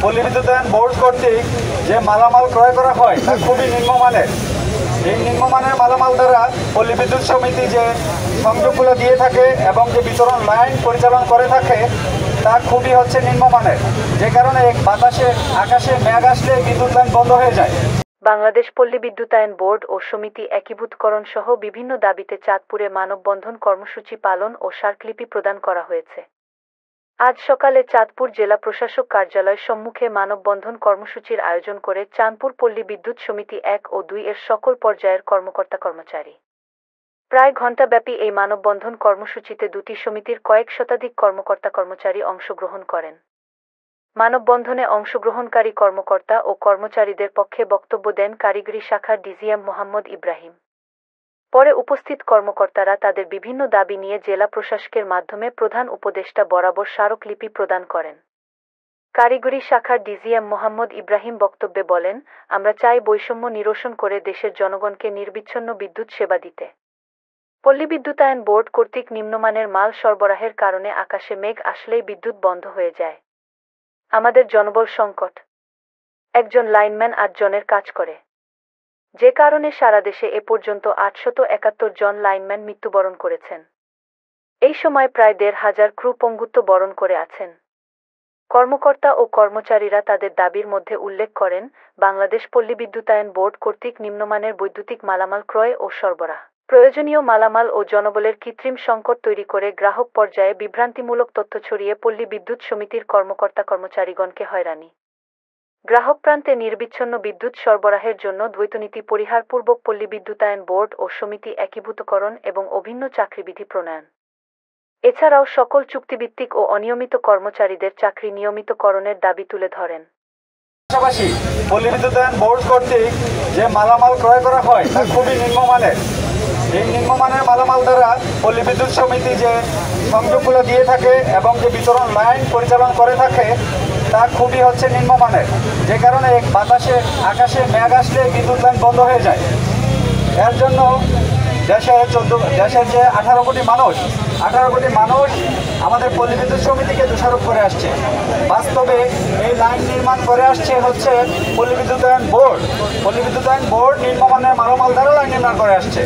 পল্লী বিদ্যুতায়ন বোর্ড কর্তৃক যে মালামাল ক্রয় করা হয় তা খুবই নিম্নমানের। এই নিম্নমানের মালামাল দ্বারা পল্লী বিদ্যুৎ সমিতি যে সংযোগগুলো দিয়ে থাকে এবং যে বিতরণ লাইন পরিচালনা করে থাকে তা খুবই নিম্নমানের, যে কারণে আকাশে মেঘ আসলে বিদ্যুৎ লাইন বন্ধ হয়ে যায়। বাংলাদেশ পল্লী বিদ্যুতায়ন বোর্ড ও সমিতি একীভূতকরণ সহ বিভিন্ন দাবিতে চাঁদপুরে মানববন্ধন কর্মসূচি পালন ও স্মারকলিপি প্রদান করা হয়েছে। আজ সকালে চাঁদপুর জেলা প্রশাসক কার্যালয় সম্মুখে মানববন্ধন কর্মসূচির আয়োজন করে চাঁদপুর পল্লী বিদ্যুৎ সমিতি 1 ও 2 এর সকল পর্যায়ের কর্মকর্তা-কর্মচারী। প্রায় ঘণ্টাব্যাপী এই মানববন্ধন কর্মসূচিতে দুটি সমিতির কয়েক শতাধিক কর্মকর্তা-কর্মচারী অংশগ্রহণ করেন। মানববন্ধনে অংশগ্রহণকারী কর্মকর্তা ও কর্মচারীদের পক্ষে বক্তব্য দেন কারিগরি শাখার ডিজিএম মোহাম্মদ ইব্রাহিম। পরে উপস্থিত কর্মকর্তারা তাদের বিভিন্ন দাবি নিয়ে জেলা প্রশাসকের মাধ্যমে প্রধান উপদেষ্টা বরাবর স্মারকলিপি প্রদান করেন। কারিগরি শাখার ডিজিএম মোহাম্মদ ইব্রাহিম বক্তব্যে বলেন, আমরা চাই বৈষম্য নিরসন করে দেশের জনগণকে নির্বিচ্ছিন্ন বিদ্যুৎ সেবা দিতে। পল্লী বিদ্যুতায়ন বোর্ড কর্তৃক নিম্নমানের মাল সরবরাহের কারণে আকাশে মেঘ আসলেই বিদ্যুৎ বন্ধ হয়ে যায়। আমাদের জনবল সংকট। একজন লাইনম্যান 8 জনের কাজ করে, যে কারণে সারা দেশে এ পর্যন্ত 871 জন লাইনম্যান মৃত্যুবরণ করেছেন। এই সময় প্রায় 1,500 ক্রু পঙ্গুত্ব বরণ করে আছেন। কর্মকর্তা ও কর্মচারীরা তাদের দাবির মধ্যে উল্লেখ করেন, বাংলাদেশ পল্লী বিদ্যুতায়ন বোর্ড কর্তৃক নিম্নমানের বৈদ্যুতিক মালামাল ক্রয় ও সরবরাহ, প্রয়োজনীয় মালামাল ও জনবলের কৃত্রিম সংকট তৈরি করে গ্রাহক পর্যায়ে বিভ্রান্তিমূলক তথ্য ছড়িয়ে পল্লী বিদ্যুৎ সমিতির কর্মকর্তা-কর্মচারীগণকে হয়রানি, গ্রাহক প্রান্তে নির্বিচ্ছিন্ন বিদ্যুৎ সরবরাহের জন্য দ্বৈতনীতি পরিহারপূর্বক পল্লী বিদ্যুতায়ন বোর্ড ও সমিতি একীভূতকরণ এবং অভিন্ন চাকরিবিধি প্রণয়ন। এছাড়াও সকল চুক্তিভিত্তিক ও অনিয়মিত কর্মচারীদের চাকরি নিয়মিতকরণের দাবি তুলে ধরেন। পাশাপাশি পল্লী বিদ্যুতায়ন বোর্ড কর্তৃক যে মালামাল ক্রয় করা হয় তা খুবই নিম্নমানের। এই নিম্নমানের মালামাল দ্বারা পল্লী বিদ্যুৎ সমিতি যে সংযোগগুলো দিয়ে থাকে এবং যে বিতরণ লাইন পরিচালনা করে থাকে তা খুবই নিম্নমানের, যে কারণে আকাশে মেঘ আসলে বিদ্যুৎ লাইন বন্ধ হয়ে যায়। এর জন্য দেশের যে 18 কোটি মানুষ আমাদের পল্লী বিদ্যুৎ সমিতিকে দোষারোপ করে আসছে। বাস্তবে এই লাইন নির্মাণ করে আসছে পল্লী বিদ্যুতায়ন বোর্ড নিম্নমানের মালামাল দ্বারা লাইন নির্মাণ করে আসছে।